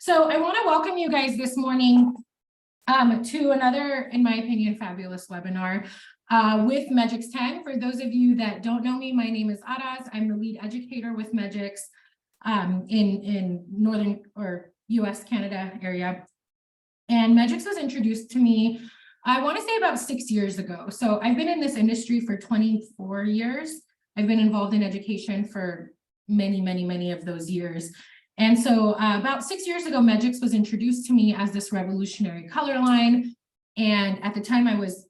So I want to welcome you guys this morning to another, in my opinion, fabulous webinar with Megix 10. For those of you that don't know me, my name is Araz. I'm the lead educator with Megix in Northern or US, Canada area. And Megix was introduced to me, I want to say about 6 years ago. So I've been in this industry for 24 years. I've been involved in education for many of those years. And so about 6 years ago, Megix was introduced to me as this revolutionary color line. And at the time I was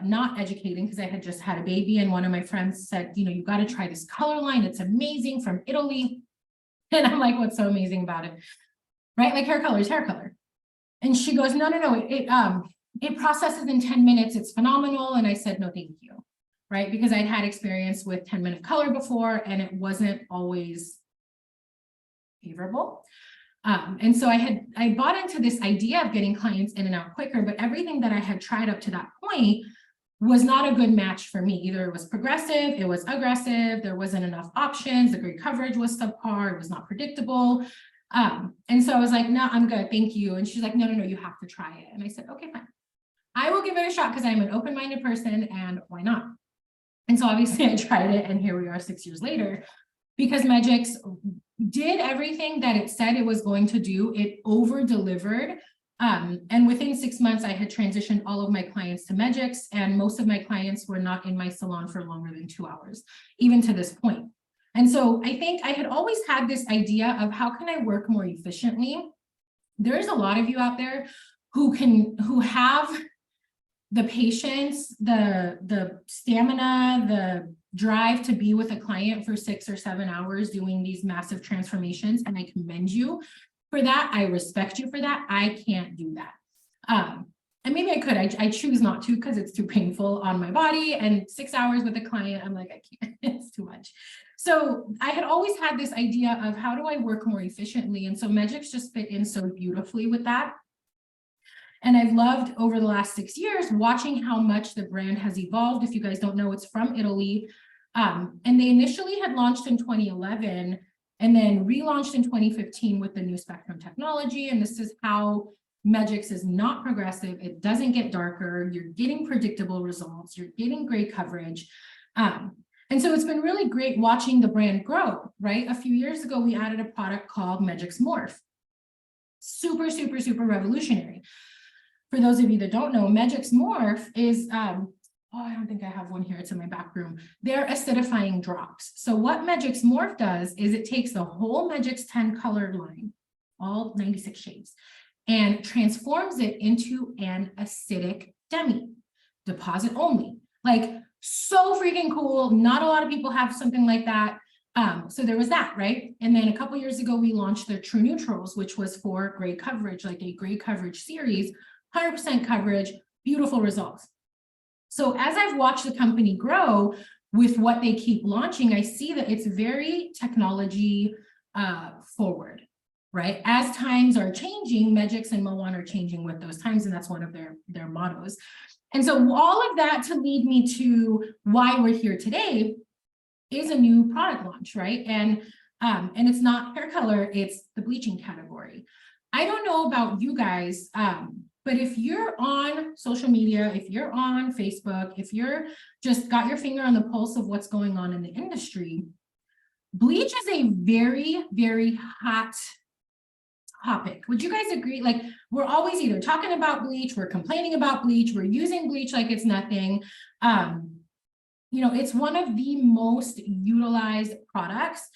not educating because I had just had a baby. And one of my friends said, you know, you got to try this color line. It's amazing, from Italy. And I'm like, what's so amazing about it? Right? Like hair color is hair color. And she goes, no, it processes in 10 minutes. It's phenomenal. And I said, no, thank you. Right? Because I'd had experience with 10-minute color before, and it wasn't always favorable. And so I bought into this idea of getting clients in and out quicker, but everything that I had tried up to that point was not a good match for me. Either it was progressive, it was aggressive, there wasn't enough options, the gray coverage was subpar, it was not predictable. And so I was like, no, I'm good, thank you. And she's like, no, you have to try it. And I said, okay, fine. I will give it a shot because I'm an open-minded person, and why not? And so obviously I tried it, and here we are 6 years later, because Megix did everything that it said it was going to do. It over-delivered. And within 6 months, I had transitioned all of my clients to Megix, and most of my clients were not in my salon for longer than 2 hours, even to this point. And so I think I had always had this idea of how can I work more efficiently? There's a lot of you out there who have the patience, the stamina, the drive to be with a client for 6 or 7 hours doing these massive transformations. And I commend you for that. I respect you for that. I can't do that. And maybe I could, I choose not to because it's too painful on my body, and 6 hours with a client, I'm like, I can't, it's too much. So I had always had this idea of how do I work more efficiently? And so Megix just fit in so beautifully with that. And I've loved over the last 6 years watching how much the brand has evolved. If you guys don't know, it's from Italy. And they initially had launched in 2011 and then relaunched in 2015 with the new Spectrum technology. And this is how Megix is not progressive. It doesn't get darker. You're getting predictable results. You're getting great coverage. And so it's been really great watching the brand grow, right? A few years ago, we added a product called Megix Morph. Super revolutionary. For those of you that don't know, Megix Morph is, I don't think I have one here. It's in my back room. They're acidifying drops. So what Megix Morph does is it takes the whole Megix 10 color line, all 96 shades, and transforms it into an acidic demi, deposit only. Like, so freaking cool. Not a lot of people have something like that. So there was that, right? And then a couple years ago, we launched the True Neutrals, which was for gray coverage, like a gray coverage series, 100% coverage, beautiful results. So as I've watched the company grow with what they keep launching, I see that it's very technology forward, right? As times are changing, Megix and Mo1 are changing with those times, and that's one of their mottos. And so all of that to lead me to why we're here today is a new product launch, right? And it's not hair color, it's the bleaching category. I don't know about you guys, but if you're on social media, if you're on Facebook, if you're just got your finger on the pulse of what's going on in the industry, bleach is a very hot topic. Would you guys agree? Like, we're always either talking about bleach, we're complaining about bleach, we're using bleach like it's nothing. You know, it's one of the most utilized products.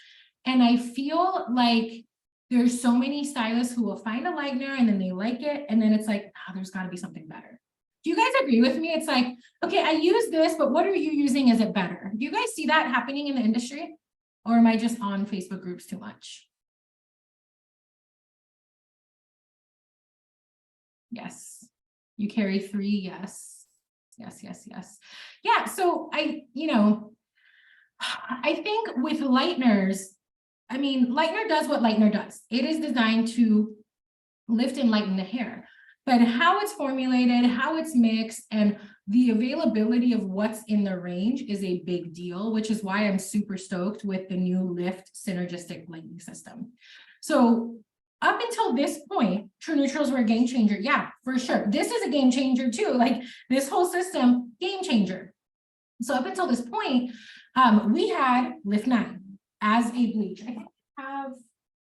And I feel like there's so many stylists who will find a lightener and then they like it. And then it's like, oh, there's got to be something better. Do you guys agree with me? It's like, okay, I use this, but what are you using? Is it better? Do you guys see that happening in the industry? Or am I just on Facebook groups too much? Yes. You carry 3. Yes. Yeah. So I think with lighteners, I mean, lightener does what lightener does. It is designed to lift and lighten the hair, but how it's formulated, how it's mixed, and the availability of what's in the range is a big deal, which is why I'm super stoked with the new Lift synergistic lightning system. So Up until this point, true neutrals were a game changer. Yeah, for sure. This is a game changer too. Like this whole system, game changer. So up until this point, we had Lift 9 as a bleach. I have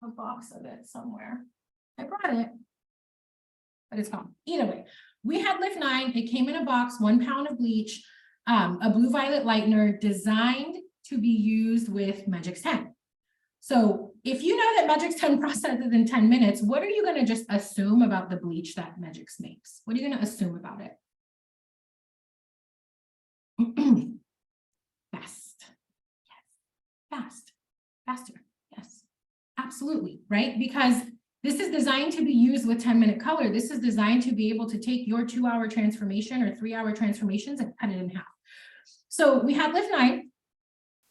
a box of it somewhere. I brought it, but it's gone. Either way, we had Lift 9. It came in a box, 1 pound of bleach, a blue violet lightener designed to be used with Magix 10. So if you know that Magix 10 processes in 10 minutes, what are you going to just assume about the bleach that Magix makes? What are you going to assume about it? Fast. Yes. Fast. Faster. Yes. Absolutely. Right? Because this is designed to be used with 10-minute color. This is designed to be able to take your 2-hour transformation or 3-hour transformations and cut it in half. So we had Lift 9,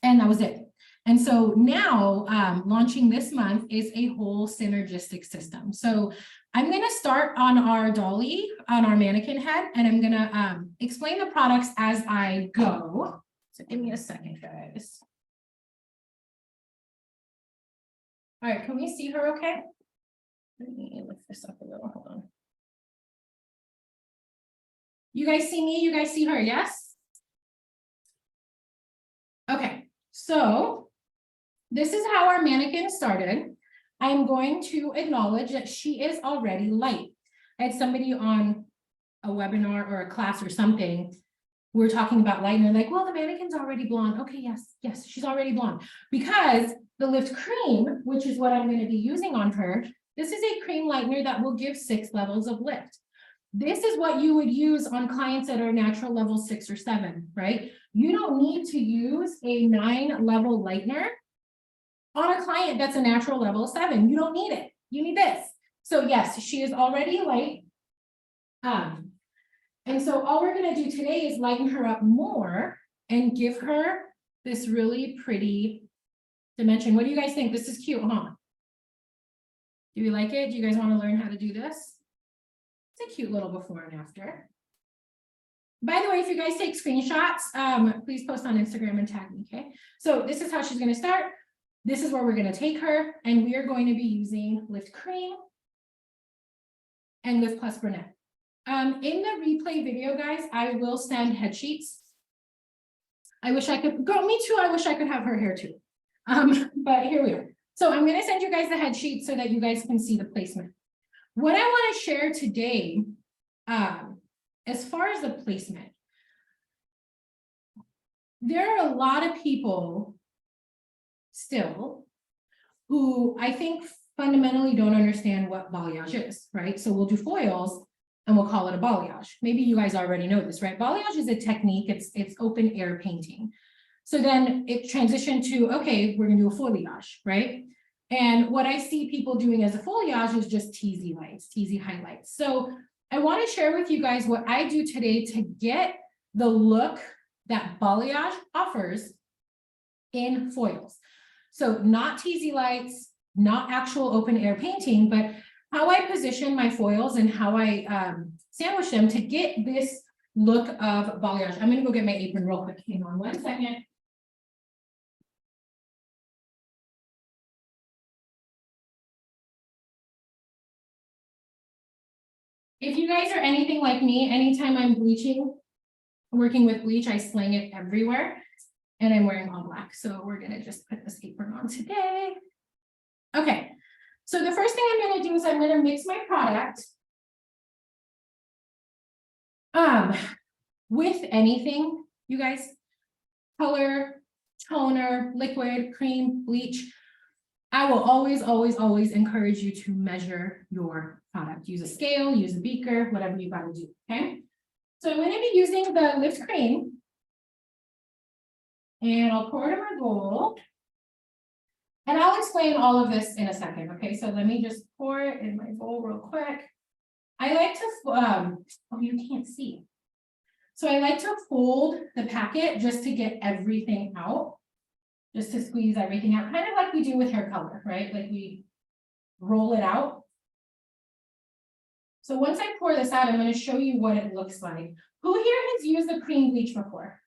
and that was it. And so now launching this month is a whole synergistic system. So I'm going to start on our dolly, on our mannequin head, and I'm going to explain the products as I go. So give me a second, guys. All right, can we see her okay? Let me lift this up a little, hold on. You guys see me, you guys see her, yes? Okay, so this is how our mannequin started. I'm going to acknowledge that she is already light. I had somebody on a webinar or a class or something. We're talking about light and they're like, well, the mannequin's already blonde. Okay, yes, she's already blonde. Because the Lift Cream, which is what I'm going to be using on her, this is a cream lightener that will give 6 levels of lift. This is what you would use on clients that are natural level 6 or 7, right? You don't need to use a 9-level lightener on a client that's a natural level 7. You don't need it. You need this. So yes, she is already light. And so all we're going to do today is lighten her up more and give her this really pretty dimension. What do you guys think? This is cute, huh? Do you like it? Do you guys want to learn how to do this? It's a cute little before and after. By the way, if you guys take screenshots, please post on Instagram and tag me, okay? So this is how she's going to start. This is where we're going to take her, and we are going to be using Lift Cream and Lift Plus Brunette. In the replay video, guys, I will send head sheets. I wish I could, girl, me too. I wish I could have her hair too. But here we are. So I'm going to send you guys the head sheet so that you guys can see the placement. What I want to share today, as far as the placement, there are a lot of people still who I think fundamentally don't understand what balayage is, right? So we'll do foils and we'll call it a balayage. Maybe you guys already know this, right? Balayage is a technique, it's open air painting. So then it transitioned to, okay, we're gonna do a foliage, right? And what I see people doing as a foliage is just teasy lights, teasy highlights. So I want to share with you guys what I do today to get the look that balayage offers in foils. So not teasy lights, not actual open air painting, but how I position my foils and how I sandwich them to get this look of balayage. I'm going to go get my apron real quick. Hang on 1 second. If you guys are anything like me, anytime I'm bleaching, working with bleach, I slang it everywhere. And I'm wearing all black. So we're going to just put this apron on today. Okay. So the first thing I'm going to do is I'm going to mix my product with anything, you guys, color, toner, liquid, cream, bleach. I will always, always, always encourage you to measure your product. Use a scale, use a beaker, whatever you got to do, okay? So I'm going to be using the Lift Cream. And I'll pour it in my bowl. And I'll explain all of this in a second, okay? So let me just pour it in my bowl real quick. I like to, oh, you can't see. So I like to fold the packet just to get everything out, just to squeeze everything out, kind of like we do with hair color, right? Like we roll it out. So once I pour this out, I'm going to show you what it looks like. Who here has used the cream bleach before?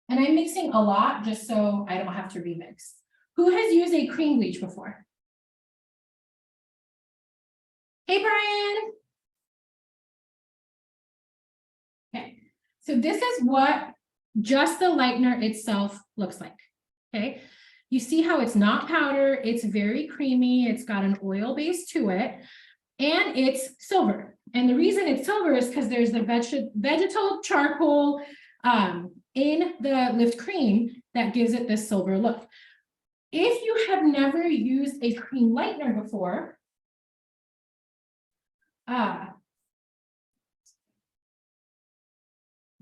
And I'm mixing a lot just so I don't have to remix. Who has used a cream bleach before? Hey, Brian. Okay, so this is what just the lightener itself looks like. Okay, you see how it's not powder, it's very creamy, it's got an oil base to it, and it's silver. And the reason it's silver is because there's the vegetal charcoal in the lift cream that gives it this silver look. If you have never used a cream lightener before,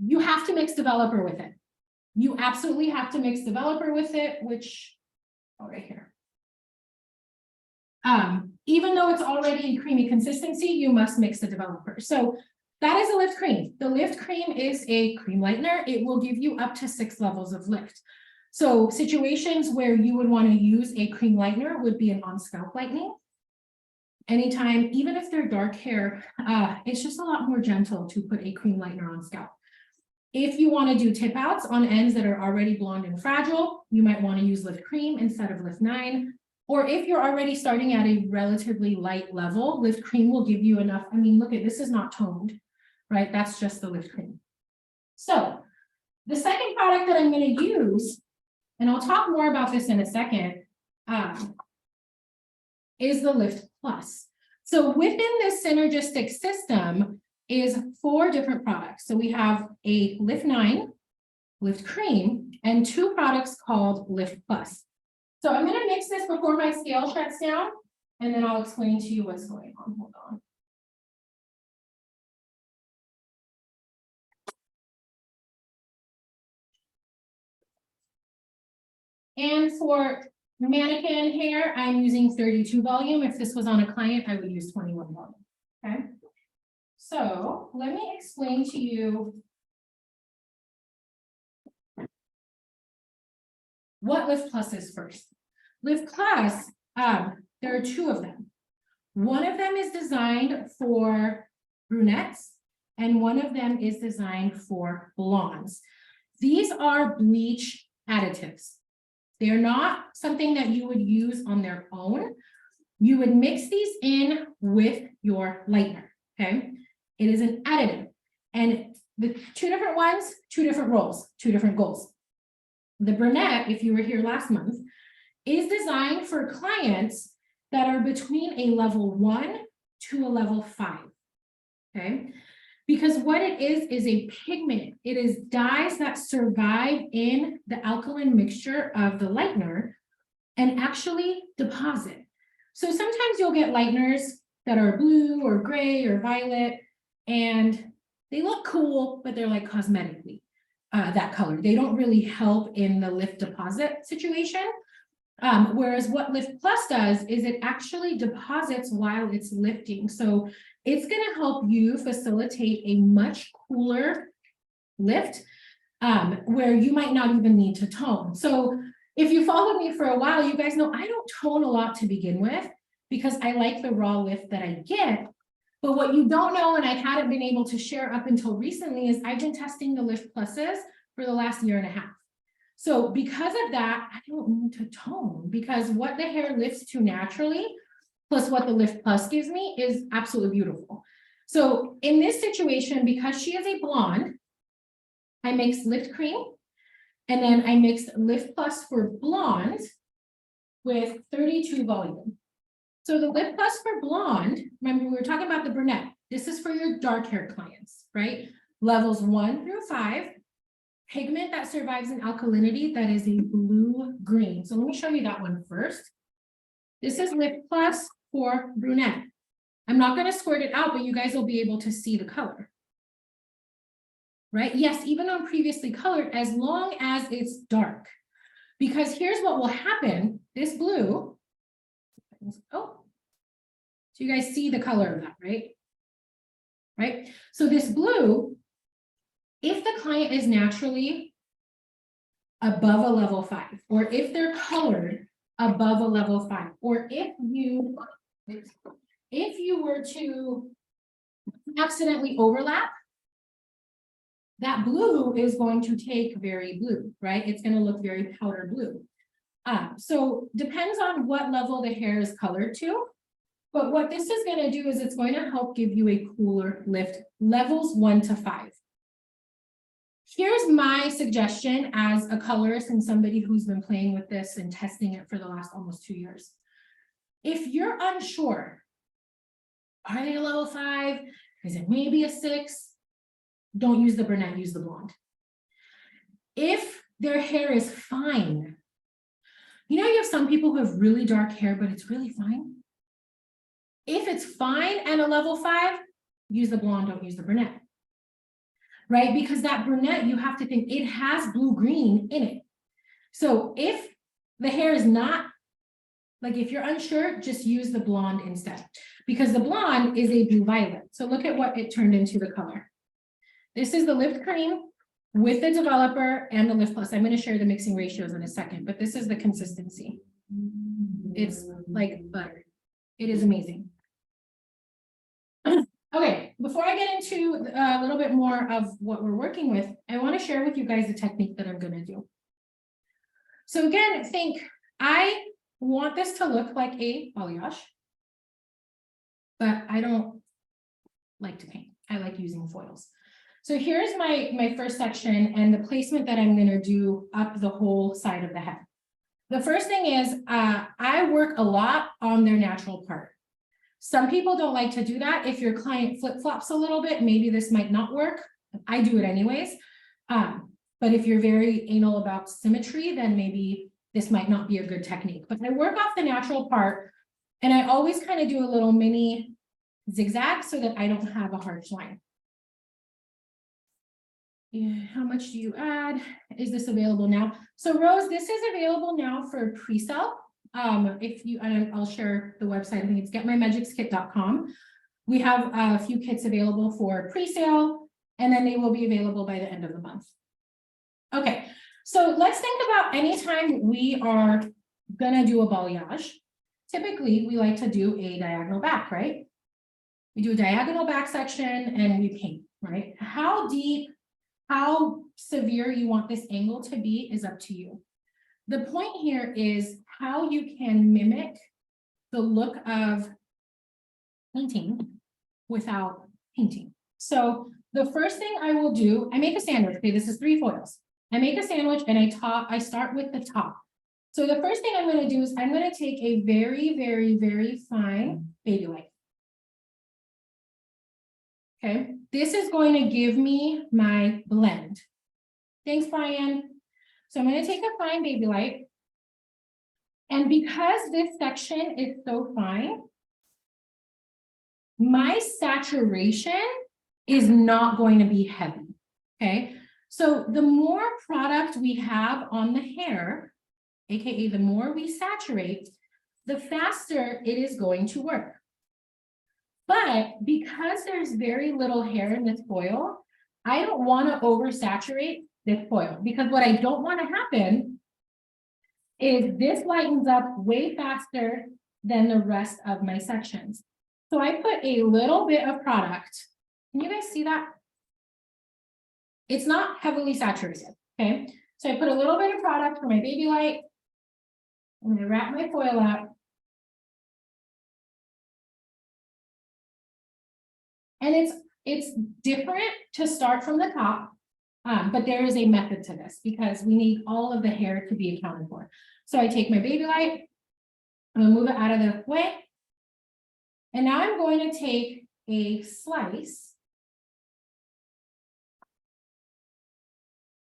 you have to mix developer with it. You absolutely have to mix developer with it, which, oh, right here. Even though it's already in creamy consistency, you must mix the developer. So that is a lift cream. The lift cream is a cream lightener. It will give you up to 6 levels of lift. So situations where you would want to use a cream lightener would be an on-scalp lightening. Anytime, even if they're dark hair, it's just a lot more gentle to put a cream lightener on scalp. If you want to do tip outs on ends that are already blonde and fragile, you might want to use lift cream instead of lift 9. Or if you're already starting at a relatively light level, lift cream will give you enough. I mean, look at this is not toned, right? That's just the lift cream. So the second product that I'm going to use, and I'll talk more about this in a second, is the Lift Plus. So within this synergistic system is 4 different products. So we have a Lift 9, Lift Cream, and 2 products called Lift Plus. So I'm going to mix this before my scale shuts down, and then I'll explain to you what's going on. Hold on. And for mannequin hair, I'm using 32 volume. If this was on a client, I would use 21 volume. Okay. So let me explain to you what Lift Plus is first. Lift Plus, there are 2 of them. One of them is designed for brunettes, and one of them is designed for blondes. These are bleach additives. They're not something that you would use on their own. You would mix these in with your lightener, okay? It is an additive, and the 2 different ones, 2 different roles, 2 different goals. The brunette, if you were here last month, is designed for clients that are between a level 1 to a level 5, okay? Because what it is a pigment. It is dyes that survive in the alkaline mixture of the lightener and actually deposit. So sometimes you'll get lighteners that are blue or gray or violet, and they look cool, but they're like cosmetically that color. They don't really help in the lift deposit situation. Whereas what Lift Plus does is it actually deposits while it's lifting. So it's going to help you facilitate a much cooler lift where you might not even need to tone. So if you followed me for a while, you guys know I don't tone a lot to begin with because I like the raw lift that I get. But what you don't know, and I hadn't been able to share up until recently, is I've been testing the Lift Pluses for the last 1.5 years. So because of that, I don't need to tone because what the hair lifts to naturally, plus what the Lift Plus gives me is absolutely beautiful. So in this situation, because she is a blonde, I mixed Lift Cream, and then I mixed Lift Plus for blondes with 32 volume. So the Lift Plus for blonde, remember we were talking about the brunette. This is for your dark hair clients, right? Levels 1 through 5. Pigment that survives in alkalinity, that is a blue-green. So let me show you that one first. This is Lift Plus for brunette. I'm not going to squirt it out, but you guys will be able to see the color. Right? Yes, even on previously colored, as long as it's dark. Because here's what will happen. This blue, oh, so you guys see the color of that, right? Right? So this blue, if the client is naturally above a level 5, or if they're colored above a level 5, or if you were to accidentally overlap, that blue is going to take very blue, right? It's going to look very powder blue. So depends on what level the hair is colored to. But what this is going to do is it's going to help give you a cooler lift, levels 1 to 5. Here's my suggestion as a colorist and somebody who's been playing with this and testing it for the last almost 2 years. If you're unsure, are they a level 5? Is it maybe a 6? Don't use the brunette, use the blonde. If their hair is fine, you have some people who have really dark hair, but it's really fine. If it's fine and a level 5, use the blonde, don't use the brunette. Right? Because that brunette, you have to think it has blue-green in it. So if the hair is not, like if you're unsure, just use the blonde instead. Because the blonde is a blue-violet. So look at what it turned into the color. This is the lift cream with the developer and the lift plus. I'm going to share the mixing ratios in a second, but this is the consistency. It's like butter. It is amazing. Okay, before I get into a little bit more of what we're working with, I want to share with you guys the technique that I'm going to do. So again, I want this to look like a balayage, but I don't like to paint. I like using foils. So here's my first section and the placement that I'm going to do up the whole side of the head. The first thing is I work a lot on their natural part. Some people don't like to do that. If your client flip-flops a little bit, maybe this might not work. I do it anyways. But if you're very anal about symmetry, then maybe this might not be a good technique. But I work off the natural part, and I always kind of do a little mini zigzag so that I don't have a harsh line. Yeah, how much do you add? Is this available now? So Rose, this is available now for pre-sale. If you, I'll share the website. I think it's getmymagicskit.com. We have a few kits available for pre-sale, and then they will be available by the end of the month. Okay, so let's think about anytime we are gonna do a balayage. Typically, we like to do a diagonal back, right? We do a diagonal back section and we paint, right? How deep, how severe you want this angle to be is up to you. The point here is how you can mimic the look of painting without painting. So the first thing I will do, I make a sandwich. Okay, this is 3 foils. I make a sandwich and I start with the top. So the first thing I'm going to do is I'm going to take a very, very, very fine baby wipe. Okay, this is going to give me my blend. Thanks, Brian. So I'm going to take a fine baby light. And because this section is so fine, my saturation is not going to be heavy. Okay, so the more product we have on the hair, aka the more we saturate, the faster it is going to work. But because there's very little hair in this foil, I don't want to oversaturate this foil, because what I don't want to happen is this lightens up way faster than the rest of my sections. So I put a little bit of product. Can you guys see that? It's not heavily saturated, okay? So I put a little bit of product for my baby light. I'm going to wrap my foil up. And it's different to start from the top, but there is a method to this because we need all of the hair to be accounted for. So I take my baby light, I'm going to move it out of the way. And now I'm going to take a slice.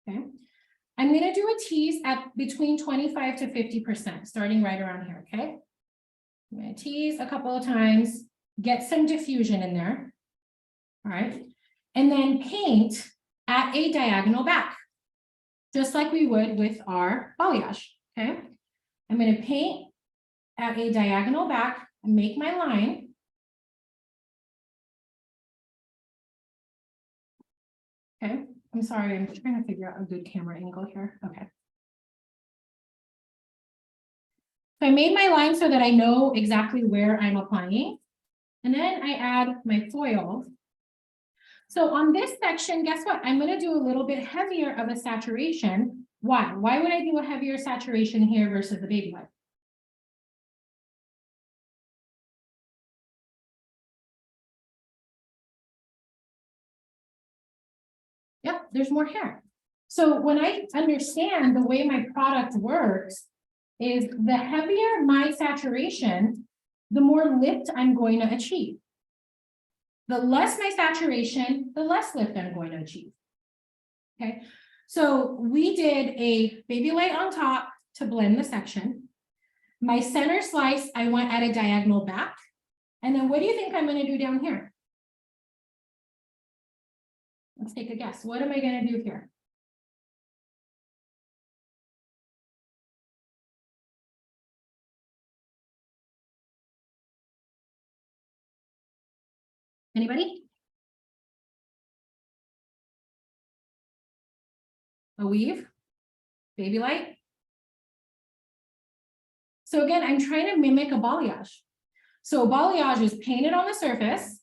Okay. I'm going to do a tease at between 25 to 50%, starting right around here, okay? I'm going to tease a couple of times, get some diffusion in there. All right, and then paint at a diagonal back, just like we would with our balayage, okay? I'm going to paint at a diagonal back and make my line. Okay, I'm sorry, I'm trying to figure out a good camera angle here. Okay. So I made my line so that I know exactly where I'm applying. And then I add my foil. So on this section, guess what? I'm going to do a little bit heavier of a saturation. Why? Why would I do a heavier saturation here versus the baby wipe? there's more hair. So when I understand the way my product works is the heavier my saturation, the more lift I'm going to achieve. The less my saturation, the less lift I'm going to achieve. Okay, so we did a baby light on top to blend the section. My center slice, I went at a diagonal back. And then what do you think I'm going to do down here? Let's take a guess. What am I going to do here? Anybody? A weave? Baby light? So again, I'm trying to mimic a balayage. So a balayage is painted on the surface,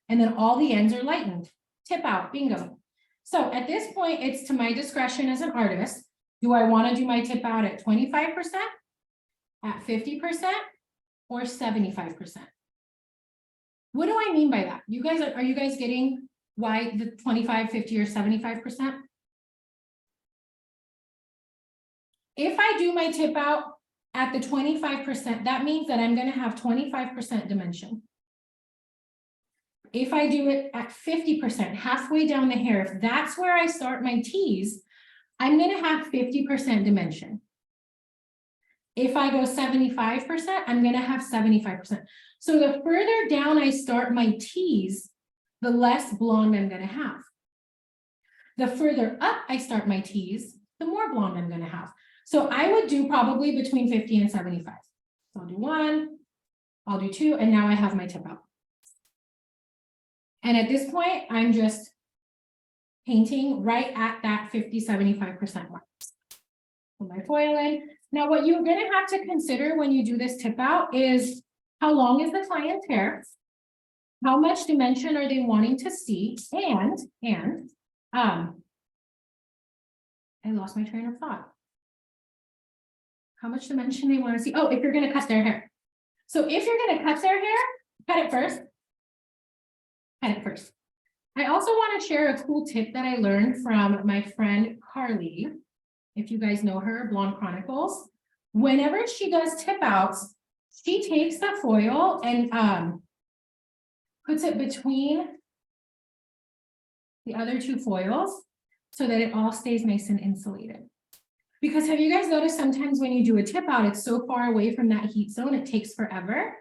and then all the ends are lightened. Tip out, bingo. So at this point, it's to my discretion as an artist. Do I want to do my tip out at 25%, at 50%, or 75%? What do I mean by that? You guys, are you guys getting why the 25, 50, or 75%? If I do my tip out at the 25%, that means that I'm going to have 25% dimension. If I do it at 50%, halfway down the hair, if that's where I start my tease, I'm going to have 50% dimension. If I go 75%, I'm going to have 75%. So the further down I start my tease, the less blonde I'm going to have. The further up I start my tease, the more blonde I'm going to have. So I would do probably between 50 and 75. So I'll do 1, I'll do 2, and now I have my tip out. And at this point, I'm just painting right at that 50-75% mark. Put my foil in. Now, what you're going to have to consider when you do this tip out is how long is the client's hair? How much dimension are they wanting to see? And I lost my train of thought. How much dimension they want to see? Oh, if you're going to cut their hair. So if you're going to cut their hair, cut it first. Cut it first. I also want to share a cool tip that I learned from my friend Carly. If you guys know her, Blonde Chronicles. Whenever she does tip outs, she takes the foil and puts it between the other two foils so that it all stays nice and insulated. Because have you guys noticed sometimes when you do a tip out, it's so far away from that heat zone, it takes forever.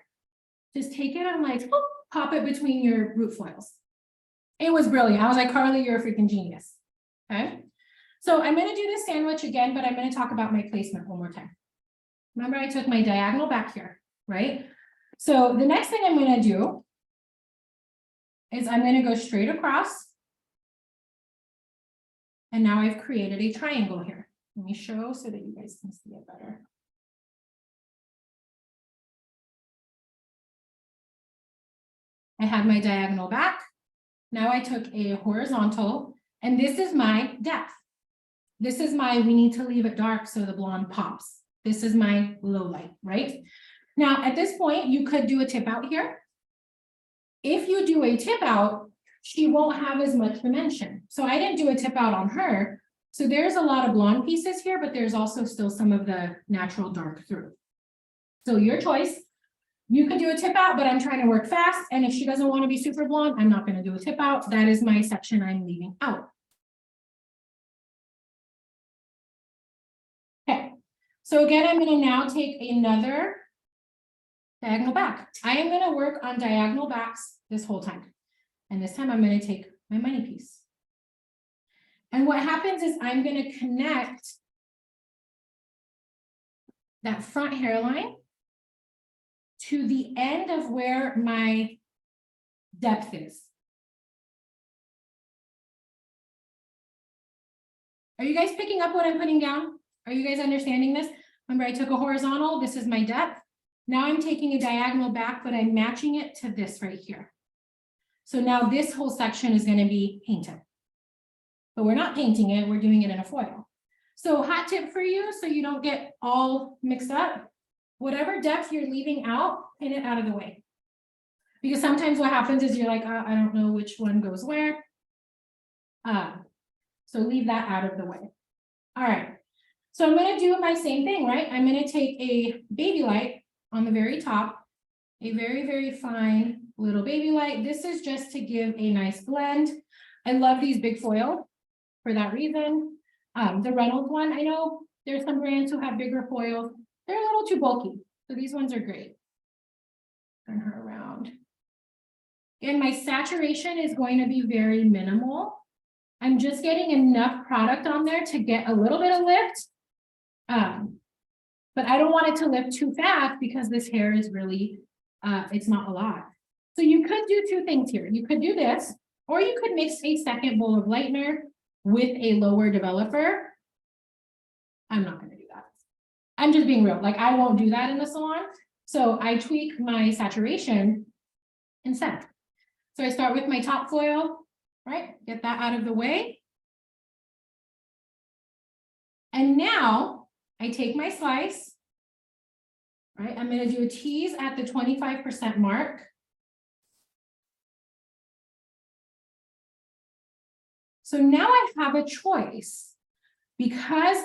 Just take it and like, whoop, pop it between your root foils. It was brilliant. I was like, Carly, you're a freaking genius. Okay. So I'm going to do this sandwich again, but I'm going to talk about my placement one more time. Remember, I took my diagonal back here, right? So the next thing I'm going to do is I'm going to go straight across. And now I've created a triangle here. Let me show so that you guys can see it better. I had my diagonal back. Now I took a horizontal, and this is my depth. This is my, we need to leave it dark so the blonde pops. This is my low light, right? Now, at this point, you could do a tip out here. If you do a tip out, she won't have as much dimension. So I didn't do a tip out on her. So there's a lot of blonde pieces here, but there's also still some of the natural dark through. So your choice. You could do a tip out, but I'm trying to work fast. And if she doesn't want to be super blonde, I'm not going to do a tip out. That is my section I'm leaving out. Okay. So again, I'm going to now take another diagonal back. I am going to work on diagonal backs this whole time. And this time I'm going to take my money piece. And what happens is I'm going to connect that front hairline to the end of where my depth is. Are you guys picking up what I'm putting down? Are you guys understanding this? Remember, I took a horizontal, this is my depth. Now I'm taking a diagonal back, but I'm matching it to this right here. So now this whole section is going to be painted. But we're not painting it, we're doing it in a foil. So hot tip for you, so you don't get all mixed up. Whatever depth you're leaving out, paint it out of the way. Because sometimes what happens is you're like, I don't know which one goes where. So leave that out of the way. All right. So I'm going to do my same thing, right? I'm going to take a baby light on the very top, a very, very fine little baby light. This is just to give a nice blend. I love these big foil for that reason. The Reynolds one, I know there's some brands who have bigger foils. They're a little too bulky. So these ones are great. Turn her around. And my saturation is going to be very minimal. I'm just getting enough product on there to get a little bit of lift. But I don't want it to lift too fast because this hair is really, it's not a lot. So you could do two things here. You could do this, or you could mix a second bowl of lightener with a lower developer. I'm not going to do that. I'm just being real. Like I won't do that in the salon. So I tweak my saturation instead. So I start with my top foil, right? Get that out of the way. And now I take my slice, right? I'm going to do a tease at the 25% mark. So now I have a choice because,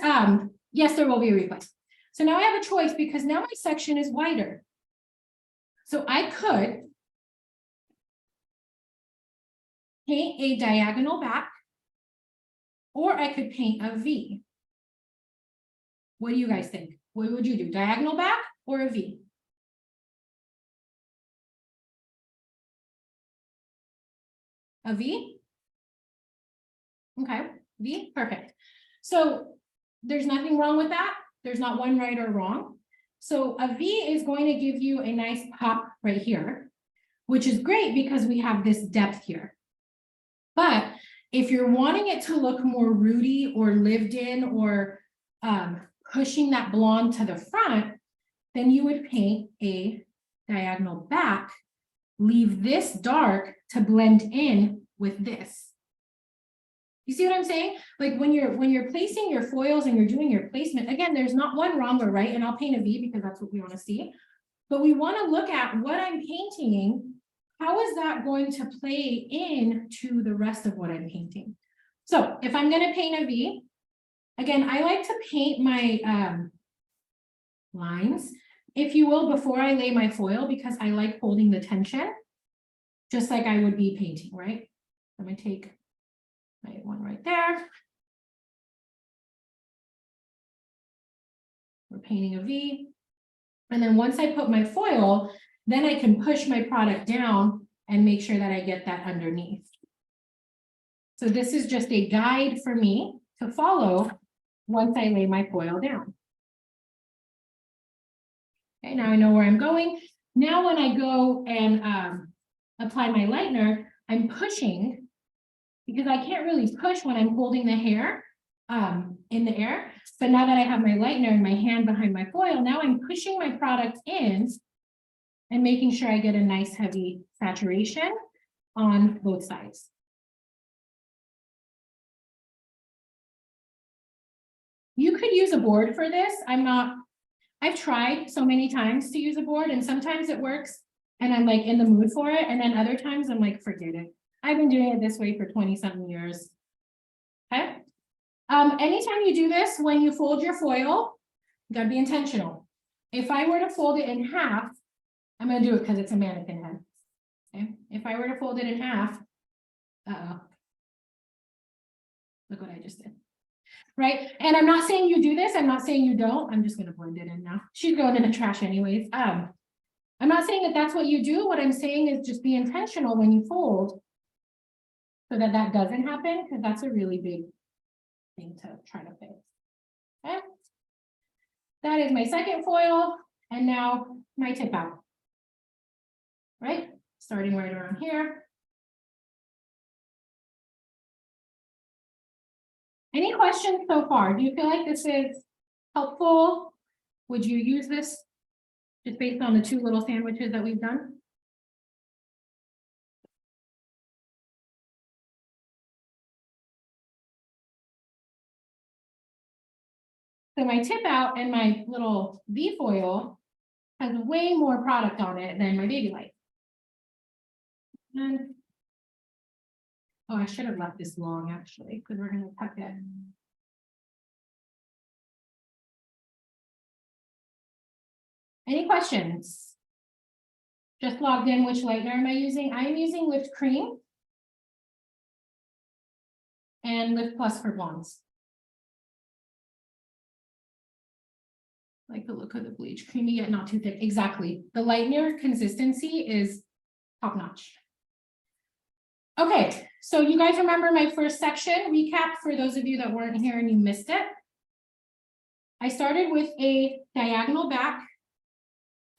yes, there will be a replay. So now I have a choice because now my section is wider. So I could paint a diagonal back, or I could paint a V. What do you guys think? What would you do? Diagonal back or a V? A V? Okay, V, perfect. So there's nothing wrong with that. There's not one right or wrong. So a V is going to give you a nice pop right here, which is great because we have this depth here. But if you're wanting it to look more rooty or lived in or pushing that blonde to the front, then you would paint a diagonal back, leave this dark to blend in with this. You see what I'm saying? Like when you're placing your foils and you're doing your placement, again, there's not one wrong or right, and I'll paint a V because that's what we want to see. But we want to look at what I'm painting. How is that going to play into the rest of what I'm painting? So if I'm going to paint a V, again, I like to paint my lines, if you will, before I lay my foil because I like holding the tension, just like I would be painting, right? I'm going to take my one right there. We're painting a V. And then once I put my foil, then I can push my product down and make sure that I get that underneath. So this is just a guide for me to follow once I lay my foil down. Okay, now I know where I'm going. Now when I go and apply my lightener, I'm pushing because I can't really push when I'm holding the hair in the air. But now that I have my lightener in my hand behind my foil, now I'm pushing my product in and making sure I get a nice heavy saturation on both sides. You could use a board for this. I've tried so many times to use a board and sometimes it works and I'm like in the mood for it. And then other times I'm like, forget it. I've been doing it this way for 20-something years. Okay. Anytime you do this, when you fold your foil, you gotta be intentional. If I were to fold it in half, I'm going to do it because it's a mannequin head. Okay. If I were to fold it in half, look what I just did. Right. And I'm not saying you do this. I'm not saying you don't. I'm just going to blend it in now. She's going in the trash anyways. I'm not saying that that's what you do. What I'm saying is just be intentional when you fold so that that doesn't happen, because that's a really big thing to try to fix. Okay. That is my second foil. And now my tip out. Right. Starting right around here. Any questions so far? Do you feel like this is helpful? Would you use this just based on the two little sandwiches that we've done? So my tip out and my little V foil has way more product on it than my baby light. And Oh, I should have left this long actually, because we're gonna tuck it. Any questions? Just logged in, which lightener am I using? I'm using Lift Cream and Lift Plus for blondes. Like the look of the bleach, creamy yet not too thick. Exactly. The lightener consistency is top notch. Okay, so you guys remember my first section recap for those of you that weren't here and you missed it. I started with a diagonal back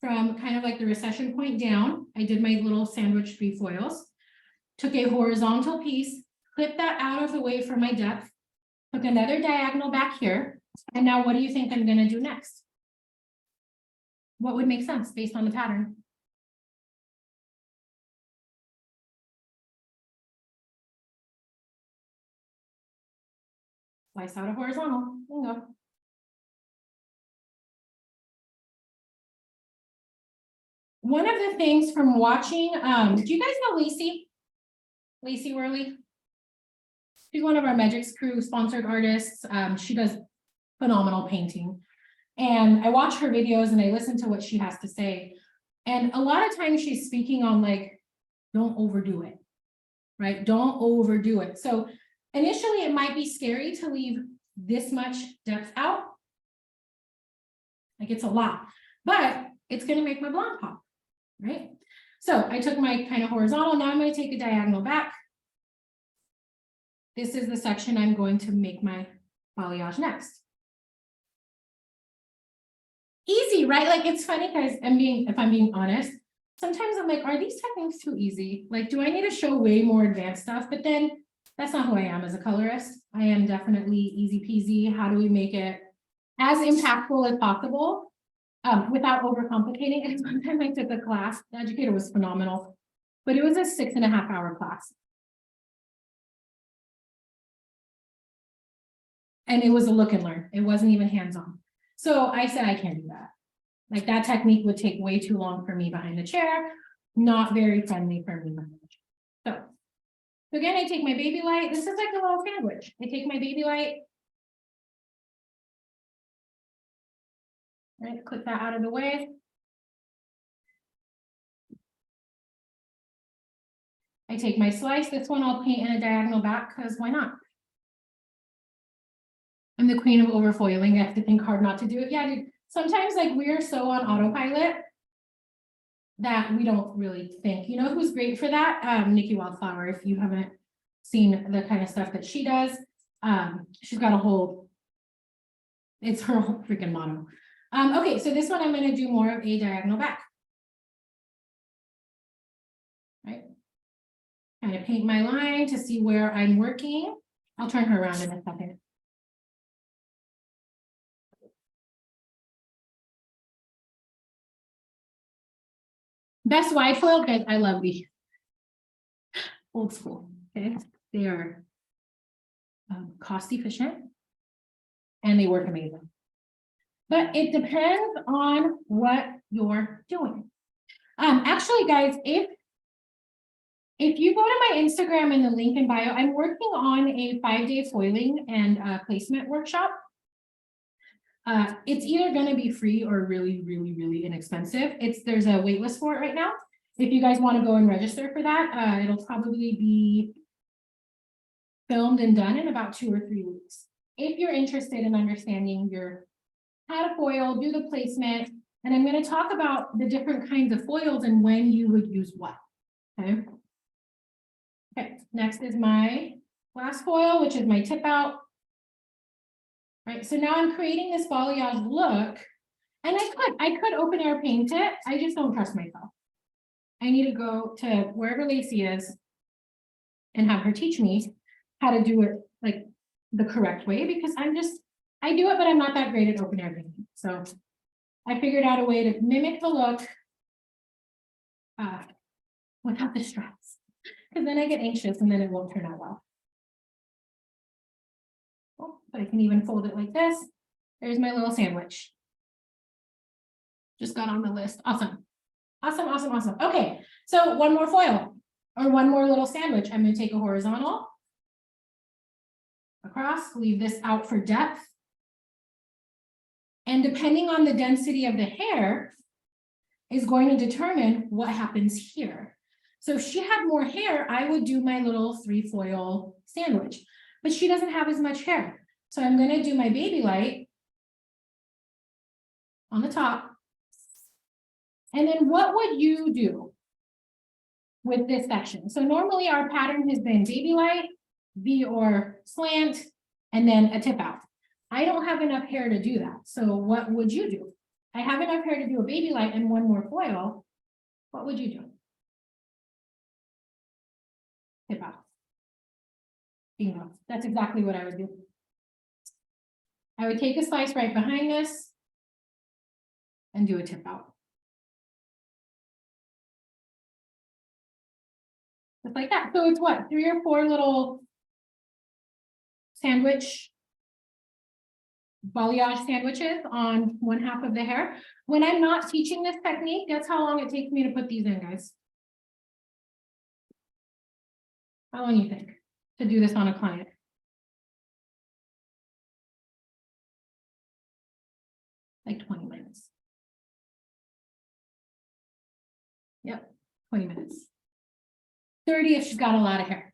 from kind of like the recession point down. I did my little sandwich trefoils, took a horizontal piece, clipped that out of the way for my depth, took another diagonal back here. And now what do you think I'm going to do next? What would make sense based on the pattern? Slice out a horizontal. There you go. One of the things from watching, do you guys know Lacey Worley? She's one of our Magic's Crew sponsored artists. She does phenomenal painting. And I watch her videos and I listen to what she has to say. And a lot of times she's speaking on like, don't overdo it, right? Don't overdo it. So initially it might be scary to leave this much depth out. Like it's a lot, but it's going to make my blonde pop, right? So I took my kind of horizontal. Now I'm going to take a diagonal back. This is the section I'm going to make my balayage next. Easy, right? Like it's funny because if I'm being honest, sometimes I'm like, are these techniques too easy? Like, do I need to show way more advanced stuff? But then that's not who I am as a colorist. I am definitely easy peasy. How do we make it as impactful as possible without overcomplicating it? One time I took a class, the educator was phenomenal, but it was a 6.5-hour class. And it was a look and learn. It wasn't even hands-on. So I said, I can't do that. Like that technique would take way too long for me behind the chair, not very friendly for me. So again, I take my baby light. This is like a little sandwich. I take my baby light. Right, click that out of the way. I take my slice. This one I'll paint in a diagonal back because why not? I'm the queen of overfoiling. I have to think hard not to do it. Yeah, dude. Sometimes like we're so on autopilot that we don't really think. You know who's great for that? Nikki Wildflower. If you haven't seen the kind of stuff that she does, she's got a whole, it's her whole freaking motto. Okay, so this one I'm going to do more of a diagonal back. Right. Kind of paint my line to see where I'm working. I'll turn her around in a second. Best wide foil, guys. I love these. Old school. Okay, they are cost efficient and they work amazing. But it depends on what you're doing. Actually, guys, if you go to my Instagram in the link in bio, I'm working on a 5-day foiling and placement workshop. It's either going to be free or really, really, really inexpensive. There's a wait list for it right now. If you guys want to go and register for that, it'll probably be filmed and done in about 2 or 3 weeks. If you're interested in understanding how to foil, do the placement, and I'm going to talk about the different kinds of foils and when you would use what. Okay. Okay. Next is my glass foil, which is my tip out. Right, so now I'm creating this balayage look, and I could open air paint it. I just don't trust myself. I need to go to wherever Lacey is and have her teach me how to do it like the correct way, because I do it, but I'm not that great at open air painting. So I figured out a way to mimic the look without the stress, because then I get anxious and then it won't turn out well. But I can even fold it like this. There's my little sandwich. Just got on the list. Awesome. Awesome, awesome, awesome. Okay, so one more foil or one more little sandwich. I'm going to take a horizontal. across, leave this out for depth. And depending on the density of the hair is going to determine what happens here. So if she had more hair, I would do my little 3-foil sandwich, but she doesn't have as much hair. So I'm going to do my baby light on the top. And then what would you do with this section? So normally our pattern has been baby light, V or slant, and then a tip out. I don't have enough hair to do that. So what would you do? I have enough hair to do a baby light and one more foil. What would you do? Tip out. Bingo. That's exactly what I would do. I would take a slice right behind this and do a tip out. Just like that. So it's what, 3 or 4 little sandwich, balayage sandwiches on one half of the hair. When I'm not teaching this technique, that's how long it takes me to put these in, guys. How long do you think to do this on a client? Like 20 minutes. Yep, 20 minutes. 30 if she's got a lot of hair.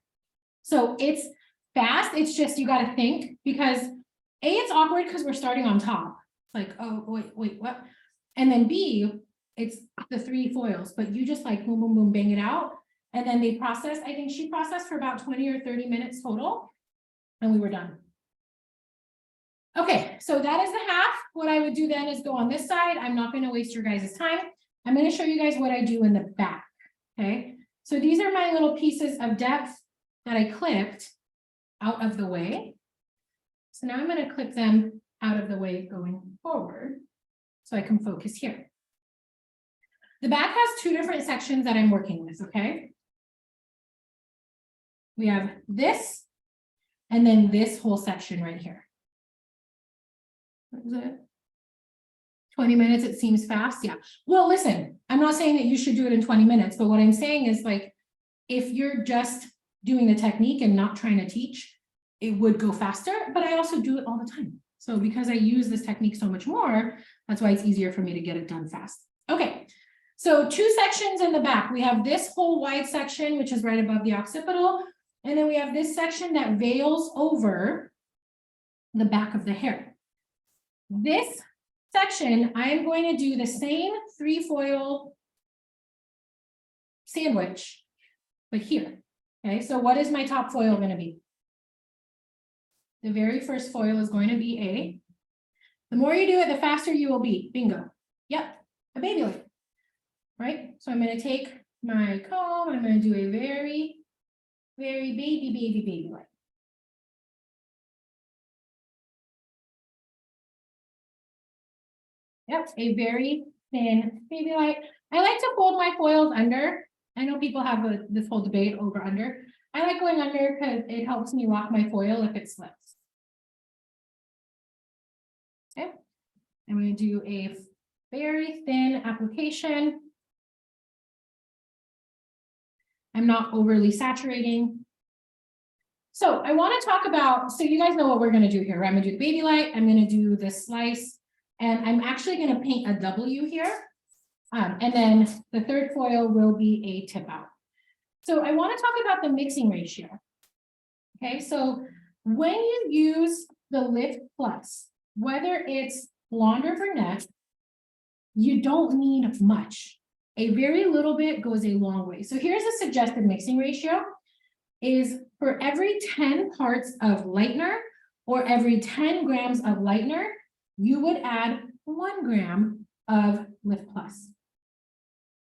So it's fast, it's just you got to think, because A, it's awkward because we're starting on top. Like, oh, wait, what? And then B, it's the 3 foils, but you just like boom, boom, boom, bang it out. And then they process, I think she processed for about 20 or 30 minutes total, and we were done. Okay, so that is the half. What I would do then is go on this side. I'm not going to waste your guys' time. I'm going to show you guys what I do in the back. Okay, so these are my little pieces of depth that I clipped out of the way. So now I'm going to clip them out of the way going forward so I can focus here. The back has 2 different sections that I'm working with, okay? We have this and then this whole section right here. What is it? 20 minutes, it seems fast. Yeah. Well, listen, I'm not saying that you should do it in 20 minutes, but what I'm saying is, like, if you're just doing the technique and not trying to teach, it would go faster, but I also do it all the time. So because I use this technique so much more, that's why it's easier for me to get it done fast. Okay, so 2 sections in the back. We have this whole wide section, which is right above the occipital, and then we have this section that veils over the back of the hair. This section, I am going to do the same 3-foil sandwich, but here. Okay, so what is my top foil going to be? The very first foil is going to be A. The more you do it, the faster you will be. Bingo. Yep, a baby light. Right? So I'm going to take my comb, I'm going to do a very, very baby light. Yep, a very thin baby light. I like to fold my foils under. I know people have this whole debate over under. I like going under because it helps me lock my foil if it slips. Okay, I'm going to do a very thin application. I'm not overly saturating. So I want to talk about, so you guys know what we're going to do here. I'm going to do the baby light. I'm going to do this slice, and I'm actually going to paint a W here. And then the 3rd foil will be a tip out. So I want to talk about the mixing ratio. Okay, so when you use the Lift Plus, whether it's blonde or brunette, you don't need much. A very little bit goes a long way. So here's a suggested mixing ratio: is for every 10 parts of lightener or every 10 grams of lightener, you would add 1 gram of Lift Plus.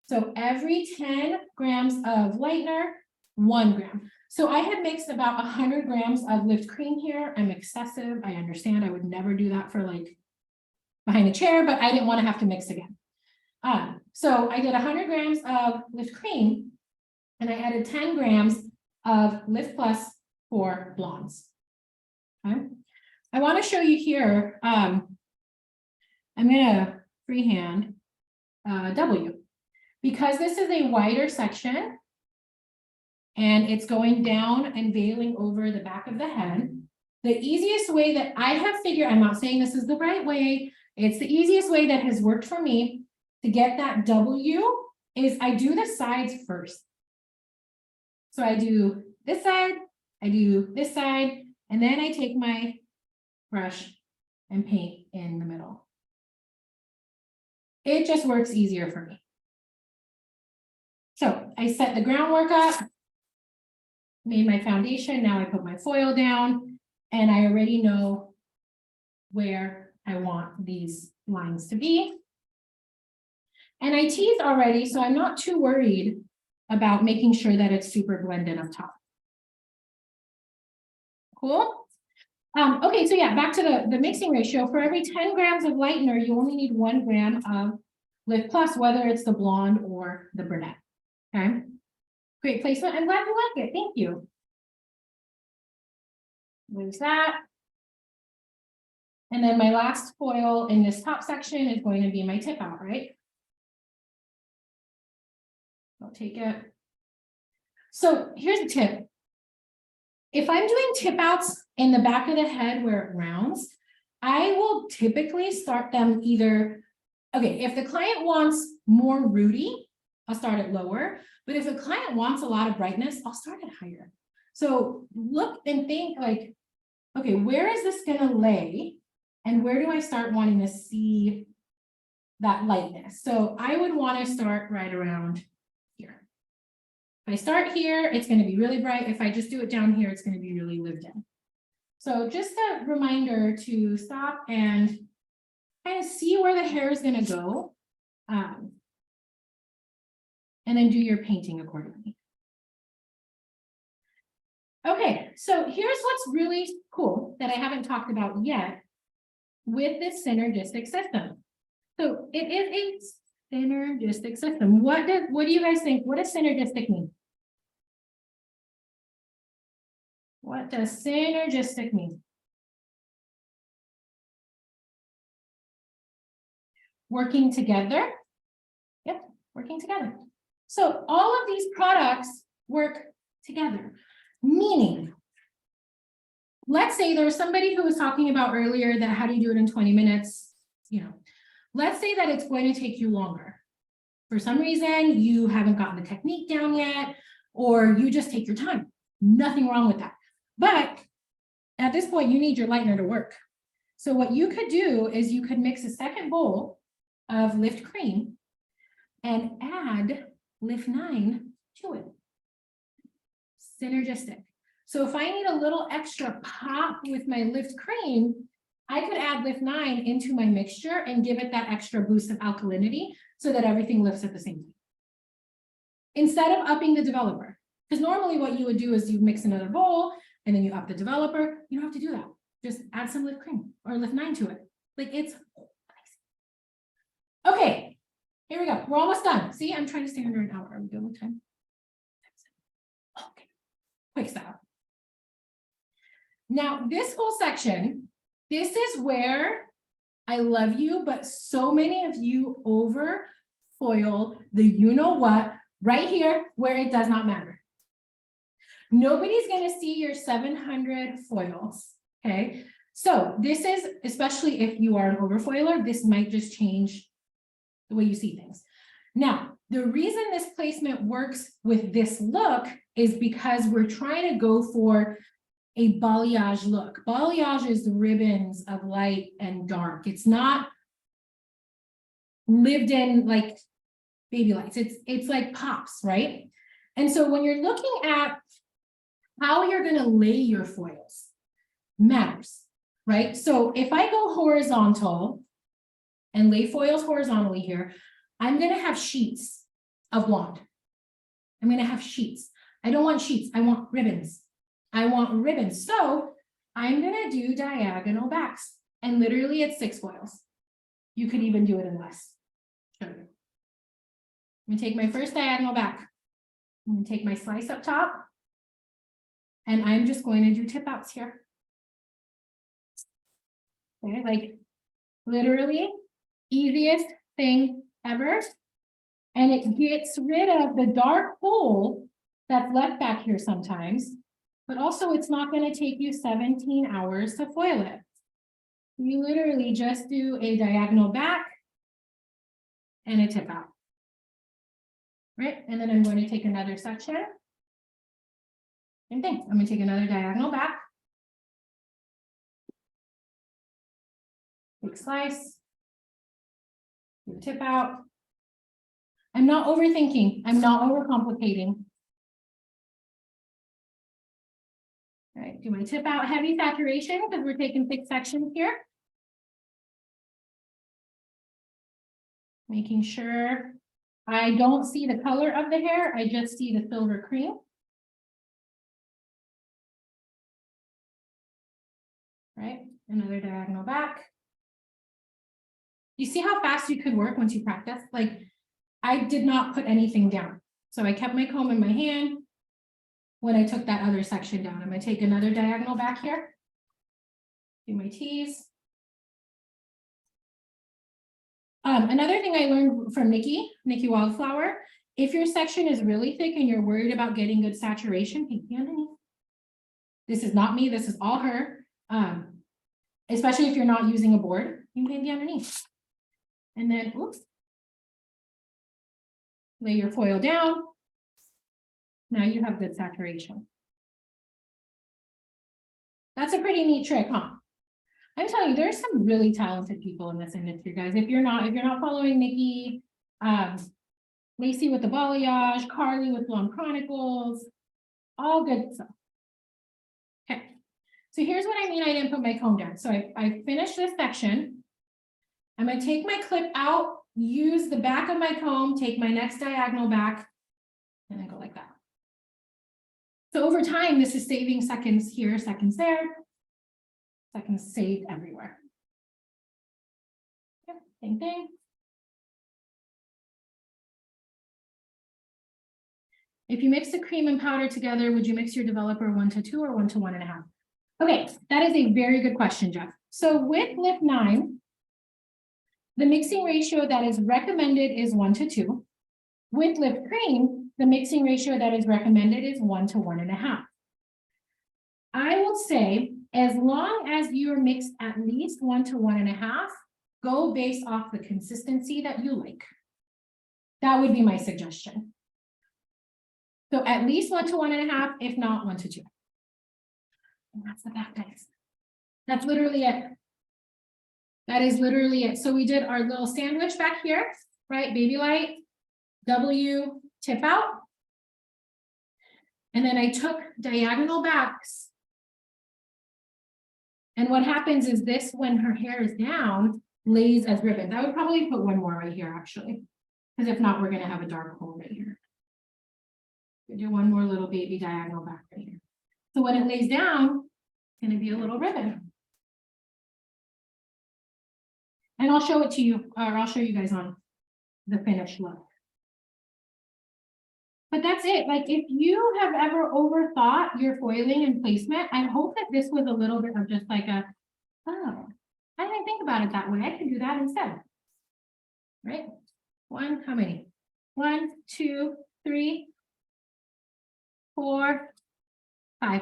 So every 10 grams of lightener, 1 gram. So I had mixed about 100 grams of Lift Cream here. I'm excessive. I understand. I would never do that for like behind a chair, but I didn't want to have to mix again. So I did 100 grams of Lift Cream, and I added 10 grams of Lift Plus for blondes. Okay. I want to show you here. I'm going to freehand W. Because this is a wider section and it's going down and veiling over the back of the head, The easiest way that I have figured, I'm not saying this is the right way, it's the easiest way that has worked for me to get that W is I do the sides first. So I do this side, I do this side, and then I take my brush and paint in the middle. It just works easier for me. So I set the groundwork up, made my foundation, now I put my foil down, and I already know where I want these lines to be. And I teased already, so I'm not too worried about making sure that it's super blended up top. Cool. Okay, so yeah, back to the mixing ratio. For every 10 grams of lightener, you only need 1 gram of Lift Plus, whether it's the blonde or the brunette. Okay, great placement. I'm glad you like it. Thank you. There's that. And then my last foil in this top section is going to be my tip out, right? I'll take it. So here's a tip. If I'm doing tip outs in the back of the head where it rounds, I will typically start them either, okay, if the client wants more rooty, I'll start it lower. But if the client wants a lot of brightness, I'll start it higher. So look and think like, okay, where is this gonna lay? And where do I start wanting to see that lightness? So I would want to start right around here. If I start here, it's going to be really bright. If I just do it down here, it's going to be really lived in. So just a reminder to stop and kind of see where the hair is going to go. And then do your painting accordingly. Okay, so here's what's really cool that I haven't talked about yet with this synergistic system. So it is a synergistic system. What do you guys think? What does synergistic mean? What does synergistic mean? Working together. Yep, working together. So all of these products work together, meaning, let's say there was somebody who was talking about earlier that how do you do it in 20 minutes? You know, let's say that it's going to take you longer. For some reason, you haven't gotten the technique down yet, or you just take your time. Nothing wrong with that. But at this point, you need your lightener to work. So what you could do is you could mix a second bowl of Lift Cream and add Lift 9 to it. Synergistic. So if I need a little extra pop with my Lift Cream, I could add Lift 9 into my mixture and give it that extra boost of alkalinity so that everything lifts at the same time. Instead of upping the developer. Because normally what you would do is you mix another bowl and then you up the developer. You don't have to do that. Just add some Lift Cream or Lift 9 to it. Like it's nice. Okay, here we go. We're almost done. See, I'm trying to stay under an hour. Are we good with time? Okay, quick stop. Now, this whole section, this is where I love you, but so many of you over foil the you know what right here where it does not matter. Nobody's going to see your 700 foils. Okay, so this is, especially if you are an overfoiler, this might just change the way you see things. Now, the reason this placement works with this look is because we're trying to go for a balayage look. Balayage is ribbons of light and dark. It's not lived in like baby lights. It's like pops, right? And so when you're looking at how you're going to lay your foils matters, right? So if I go horizontal and lay foils horizontally here, I'm going to have sheets of blonde. I'm going to have sheets. I don't want sheets. I want ribbons. I want ribbons. So I'm going to do diagonal backs, and literally it's 6 foils. You could even do it in less. Show you. I'm going to take my first diagonal back. I'm going to take my slice up top, and I'm just going to do tip outs here. Okay, like literally easiest thing ever. And it gets rid of the dark hole that's left back here sometimes. But also it's not going to take you 17 hours to foil it. You literally just do a diagonal back and a tip out. Right? And then I'm going to take another section. Same thing. I'm going to take another diagonal back. Big slice. Tip out. I'm not overthinking. I'm not overcomplicating. All right, do my tip out heavy saturation because we're taking 6 sections here. Making sure I don't see the color of the hair. I just see the silver cream. Right, another diagonal back. You see how fast you could work once you practice? Like, I did not put anything down. So I kept my comb in my hand when I took that other section down. I'm going to take another diagonal back here. Do my tease. Another thing I learned from Nikki Wildflower, if your section is really thick and you're worried about getting good saturation, pinky underneath. This is not me, this is all her. Especially if you're not using a board, you can pinky underneath. And then, oops. Lay your foil down. Now you have good saturation. That's a pretty neat trick, huh? I'm telling you, there's some really talented people in this industry, guys. If you're not following Nikki, Lacey with the balayage, Carly with Blonde Chronicles, all good stuff. Okay, so here's what I mean. I didn't put my comb down. So I finished this section. I'm going to take my clip out, use the back of my comb, take my next diagonal back, and then go like that. So over time, this is saving seconds here, seconds there, seconds saved everywhere. Yep, same thing. If you mix the cream and powder together, would you mix your developer 1 to 2 or 1 to 1.5? Okay, that is a very good question, Jeff. So with Lip 9, the mixing ratio that is recommended is 1 to 2. With Lip Cream, the mixing ratio that is recommended is 1 to 1.5. I will say, as long as you're mixed at least 1 to 1.5, go based off the consistency that you like. That would be my suggestion. So at least 1 to 1.5, if not 1 to 2. And that's the back, guys. That's literally it. That is literally it. So we did our little sandwich back here, right? Baby light, W, tip out. And then I took diagonal backs. And what happens is this, when her hair is down, lays as ribbons. I would probably put one more right here, actually. Because if not, we're going to have a dark hole right here. We'll do one more little baby diagonal back right here. So when it lays down, it's going to be a little ribbon. And I'll show it to you, or I'll show you guys on the finished look. But that's it. Like, if you have ever overthought your foiling and placement, I hope that this was a little bit of just like a, oh, I didn't think about it that way. I can do that instead. Right? One, how many? 1, 2, 3, 4, 5.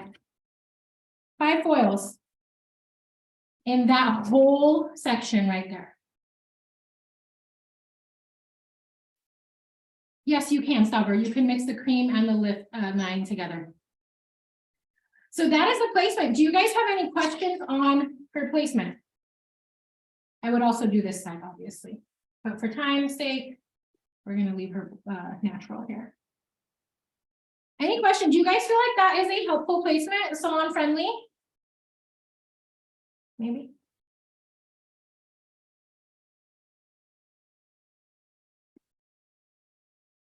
5 foils in that whole section right there. Yes, you can, Stubber. You can mix the cream and the Lip 9 together. So that is the placement. Do you guys have any questions on her placement? I would also do this side, obviously, but for time's sake, we're going to leave her natural here. Any questions? Do you guys feel like that is a helpful placement, salon friendly? Maybe.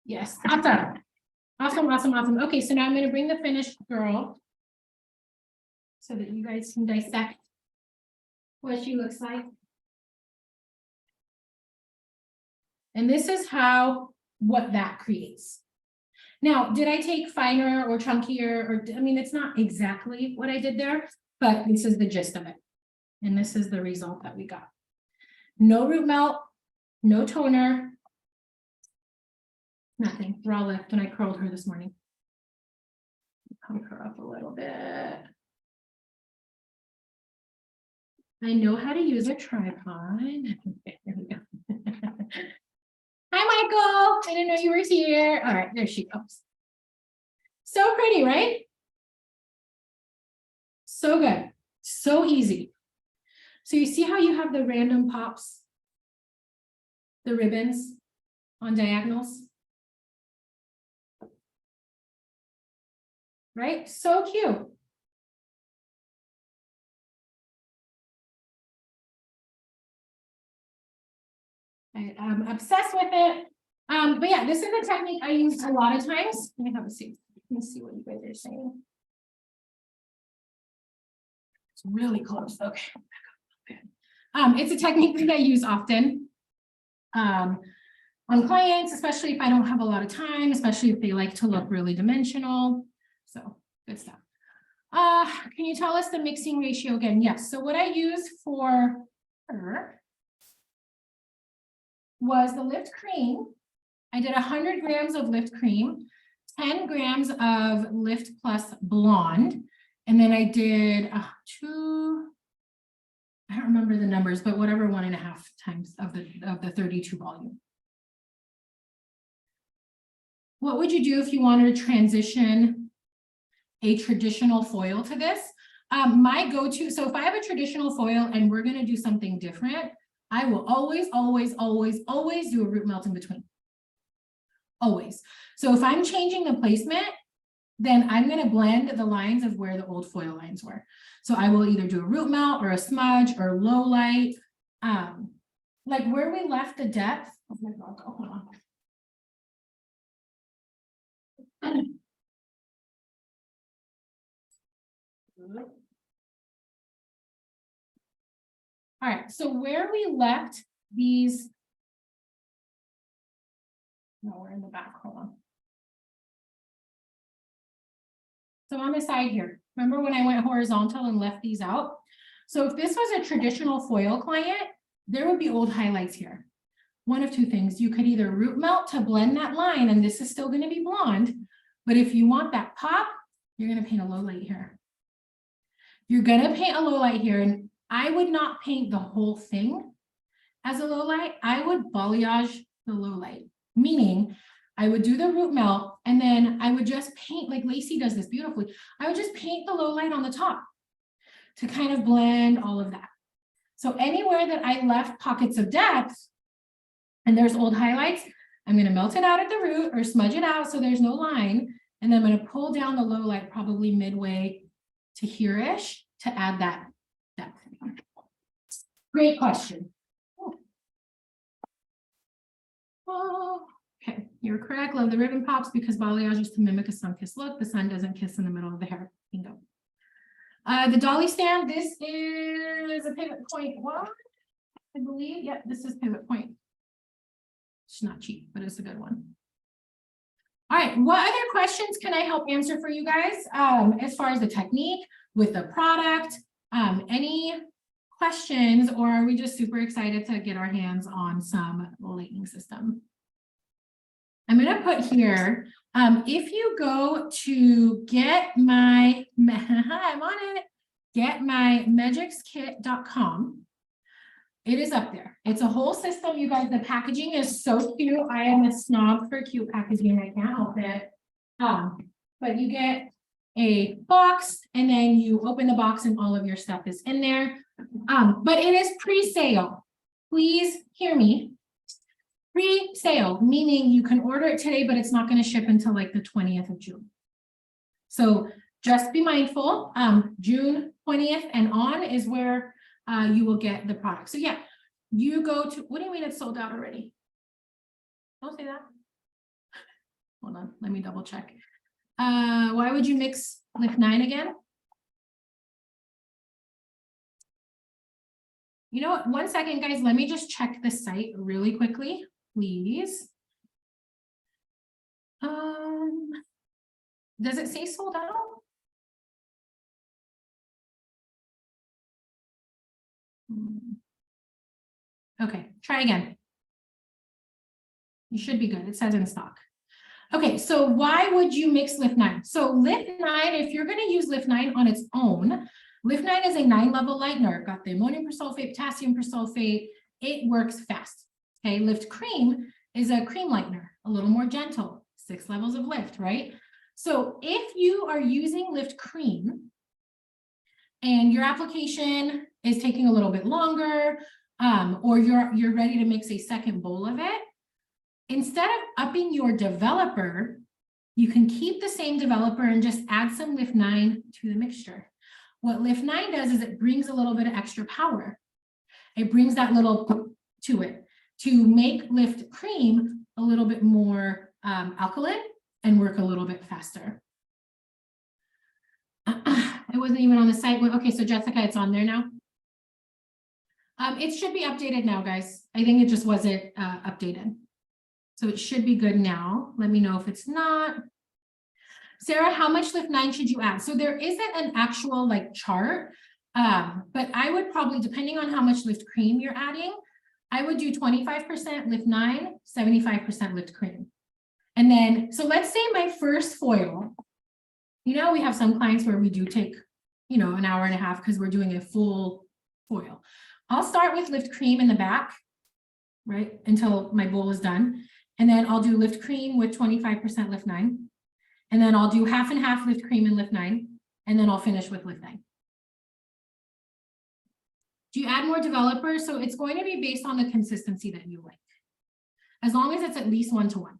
Yes, awesome. Awesome, awesome, awesome. Okay, so now I'm going to bring the finished girl so that you guys can dissect what she looks like. And this is what that creates. Now, did I take finer or chunkier, or, I mean, it's not exactly what I did there, but this is the gist of it. And this is the result that we got. No root melt, no toner, nothing, raw lift, and I curled her this morning. pump her up a little bit. I know how to use a tripod. Okay, there we go. Hi, Michael. I didn't know you were here. All right, there she goes. So pretty, right? So good. So easy. So you see how you have the random pops, the ribbons on diagonals? Right? So cute. I'm obsessed with it. But yeah, this is a technique I use a lot of times. Let me have a seat. Let me see what you guys are saying. It's really close. Okay. It's a technique that I use often on clients, especially if I don't have a lot of time, especially if they like to look really dimensional. So good stuff. Can you tell us the mixing ratio again? Yes. So what I used for her was the lift cream. I did 100 grams of lift cream, 10 grams of Lift Plus Blonde, and then I did I don't remember the numbers, but whatever 1.5 times of the 32 volume. What would you do if you wanted to transition a traditional foil to this? My go-to, so if I have a traditional foil and we're going to do something different, I will always do a root melt in between. Always. So if I'm changing the placement, then I'm going to blend the lines of where the old foil lines were. So I will either do a root melt or a smudge or low light. Like where we left the depth. Oh my God, hold on. All right, so where we left these, no, we're in the back, hold on. So on the side here, remember when I went horizontal and left these out? So if this was a traditional foil client, there would be old highlights here. One of two things, you could either root melt to blend that line, and this is still going to be blonde, but if you want that pop, you're going to paint a low light here. You're going to paint a low light here, and I would not paint the whole thing as a low light. I would balayage the low light, meaning I would do the root melt and then I would just paint, like Lacey does this beautifully. I would just paint the low light on the top to kind of blend all of that. So anywhere that I left pockets of depth and there's old highlights, I'm going to melt it out at the root or smudge it out so there's no line. And then I'm going to pull down the low light probably midway to here-ish to add that depth. Great question. Oh, okay, you're correct. Love the ribbon pops because balayage is to mimic a sun-kissed look. The sun doesn't kiss in the middle of the hair. Bingo. The dolly stand, this is a pivot point one, I believe. Yep, this is pivot point. It's not cheap, but it's a good one. All right, what other questions can I help answer for you guys as far as the technique with the product? Any questions, or are we just super excited to get our hands on some lighting system? I'm going to put here, if you go to get my, I'm on it, getmymagicskit.com. It is up there. It's a whole system, you guys. The packaging is so cute. I am a snob for cute packaging. I can't help it. But you get a box and then you open the box and all of your stuff is in there. But it is pre-sale. Please hear me. Pre-sale, meaning you can order it today, but it's not going to ship until like the 20th of June. So just be mindful. June 20th and on is where you will get the product. So yeah, you go to, what do you mean it's sold out already? Don't say that. Hold on, let me double check. Why would you mix Lift 9 again? You know what, 1 second, guys, let me just check the site really quickly, please. Does it say sold out? Okay, try again. You should be good. It says in stock. Okay, so why would you mix Lift 9? So Lift 9, if you're going to use Lift 9 on its own, Lift 9 is a 9-level lightener. Got the ammonium persulfate, potassium persulfate. It works fast. Okay, Lift Cream is a cream lightener, a little more gentle, 6 levels of lift, right? So if you are using Lift Cream and your application is taking a little bit longer, or you're ready to mix a second bowl of it, instead of upping your developer, you can keep the same developer and just add some Lift 9 to the mixture. What Lift 9 does is it brings a little bit of extra power. It brings that little to it to make Lift Cream a little bit more alkaline and work a little bit faster. It wasn't even on the site. Okay, so Jessica, it's on there now. It should be updated now, guys. I think it just wasn't updated. So it should be good now. Let me know if it's not. Sarah, how much Lift 9 should you add? So there isn't an actual like chart, but I would probably, depending on how much Lift Cream you're adding, I would do 25% Lift 9, 75% Lift Cream. And then, so let's say my first foil, you know, we have some clients where we do take, you know, an hour and a half because we're doing a full foil. I'll start with Lift Cream in the back, right, until my bowl is done. And then I'll do Lift Cream with 25% Lift 9. And then I'll do half and half Lift Cream and Lift 9. And then I'll finish with Lift 9. Do you add more developers? So it's going to be based on the consistency that you like, as long as it's at least 1-to-1.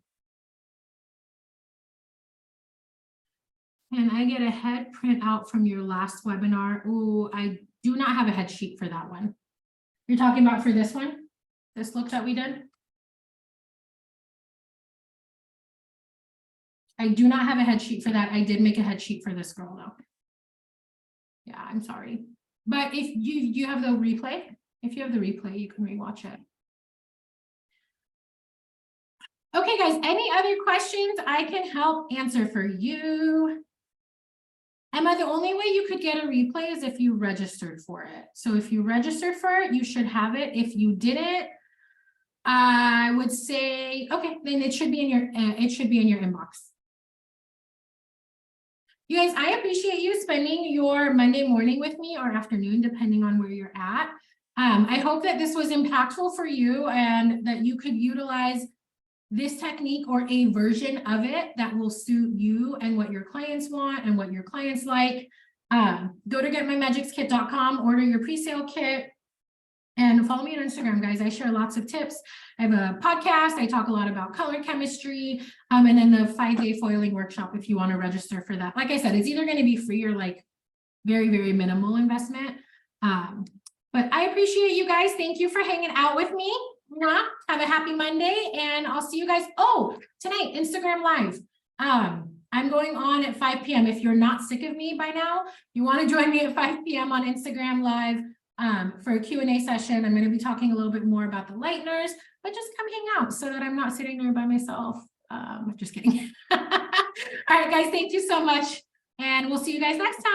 Can I get a head print out from your last webinar? Oh, I do not have a head sheet for that one. You're talking about for this one? This look that we did? I do not have a head sheet for that. I did make a head sheet for this girl though. Yeah, I'm sorry. But if you have the replay, if you have the replay, you can rewatch it. Okay, guys, any other questions I can help answer for you? Emma, the only way you could get a replay is if you registered for it. So if you registered for it, you should have it. If you didn't, I would say, okay, then it should be in your inbox. You guys, I appreciate you spending your Monday morning with me or afternoon, depending on where you're at. I hope that this was impactful for you and that you could utilize this technique or a version of it that will suit you and what your clients want and what your clients like. Go to getmymagicskit.com, order your pre-sale kit, and follow me on Instagram, guys. I share lots of tips. I have a podcast. I talk a lot about color chemistry, and then the 5-day foiling workshop if you want to register for that. Like I said, it's either going to be free or like very, very minimal investment. But I appreciate you guys. Thank you for hanging out with me. Have a happy Monday, and I'll see you guys. Oh, tonight, Instagram Live. I'm going on at 5 p.m. If you're not sick of me by now, you want to join me at 5 p.m. on Instagram Live for a Q&A session. I'm going to be talking a little bit more about the lighteners, but just come hang out so that I'm not sitting there by myself. Just kidding. All right, guys, thank you so much, and we'll see you guys next time.